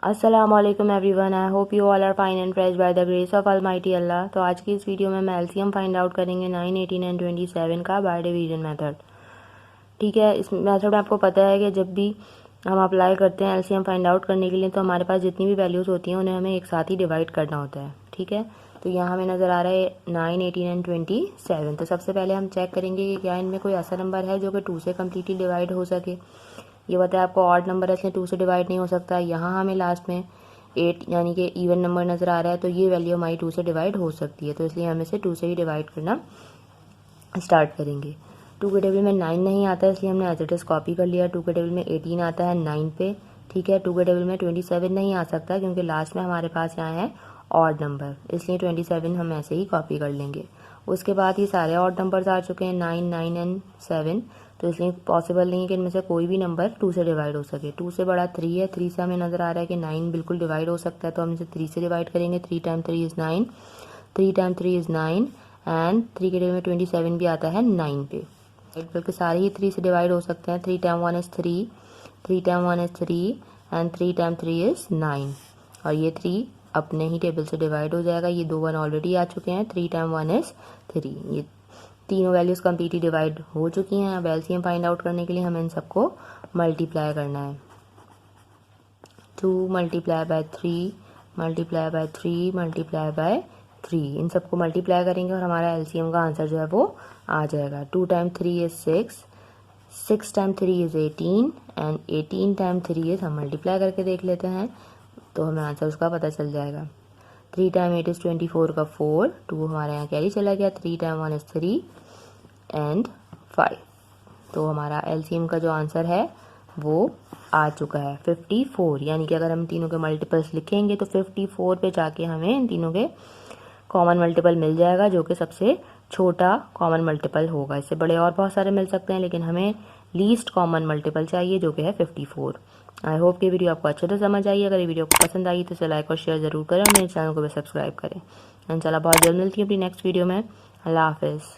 अस्सलामुअलैकुम everyone, I hope you all are fine and fresh by the grace of almighty Allah. तो आज की इस वीडियो में हम एलसीएम फाइंड आउट करेंगे 9, 18 एंड 27 का बाय डिवीजन मेथड। ठीक है, इस मेथड में आपको पता है कि जब भी हम अप्लाई करते हैं एलसीएम फाइंड आउट करने के लिए तो हमारे पास जितनी भी वैल्यूज़ होती हैं उन्हें हमें एक साथ ही डिवाइड करना होता है। ठीक है, तो यहाँ हमें नज़र आ रहा है 9, 18 एंड 27। तो सबसे पहले हम चेक करेंगे कि क्या इनमें कोई ऐसा नंबर है जो कि 2 से कम्प्लीटली डिवाइड हो सके। ये बताया आपको ऑड नंबर है इसलिए 2 से डिवाइड नहीं हो सकता। यहाँ हमें लास्ट में 8 यानी कि इवन नंबर नज़र आ रहा है, तो ये वैल्यू हमारी 2 से डिवाइड हो सकती है, तो इसलिए हम इसे 2 से ही डिवाइड करना स्टार्ट करेंगे। 2 के टेबल में 9 नहीं आता है इसलिए हमने एज इट इज़ कॉपी कर लिया। 2 के टेबल में 18 आता है 9 पे। ठीक है, 2 के टेबल में 27 नहीं आ सकता क्योंकि लास्ट में हमारे पास यहाँ है ऑड नंबर, इसलिए 27 हम ऐसे ही कॉपी कर लेंगे। उसके बाद ये सारे ऑड नंबर्स आ चुके हैं 9, 9 एंड 7, तो इसलिए पॉसिबल नहीं है कि इनमें से कोई भी नंबर 2 से डिवाइड हो सके। 2 से बड़ा 3 है, 3 से हमें नज़र आ रहा है कि 9 बिल्कुल डिवाइड हो सकता है, तो हम इसे 3 से डिवाइड करेंगे। 3 time 3 is 9, 3 time 3 is 9 and 3 के टेबल में 27 भी आता है 9 पे। बल्कि सारे ही 3 से डिवाइड हो सकते हैं। 3 time 1 is 3, 3 time 1 is 3 and 3 time 3 is 9, और ये 3 अपने ही टेबल से डिवाइड हो जाएगा। ये 2 1 ऑलरेडी आ चुके हैं। 3 टाइम 1 इज़ 3, ये तीनों वैल्यूज़ कम्प्लीटली डिवाइड हो चुकी हैं। अब एलसीएम फाइंड आउट करने के लिए हमें इन सबको मल्टीप्लाई करना है। 2 multiply by 3 multiply by 3 multiply by 3, इन सबको मल्टीप्लाई करेंगे और हमारा एलसीएम का आंसर जो है वो आ जाएगा। 2 time 3 is 6, 6 time 3 is 18 and 18 time 3 is, हम मल्टीप्लाई करके देख लेते हैं तो हमें आंसर उसका पता चल जाएगा। 3 टाइम 8 इज़ 24 का 4, 2 हमारे यहाँ कैरी चला गया। 3 टाइम 1 इज़ 3 एंड 5, तो हमारा एलसीएम का जो आंसर है वो आ चुका है 54। यानी कि अगर हम तीनों के मल्टीपल्स लिखेंगे तो 54 पे जाके हमें इन तीनों के कॉमन मल्टीपल मिल जाएगा, जो कि सबसे छोटा कॉमन मल्टीपल होगा। इससे बड़े और बहुत सारे मिल सकते हैं लेकिन हमें लीस्ट कॉमन मल्टीपल चाहिए जो कि है 54। आई होप कि वीडियो आपको अच्छे से समझ आई। अगर ये वीडियो आपको पसंद आई तो इसे लाइक और शेयर ज़रूर करें और मेरे चैनल को भी सब्सक्राइब करें। इंशाल्लाह बहुत जल्द मिलती है अपनी नेक्स्ट वीडियो में। अल्लाह हाफिज़।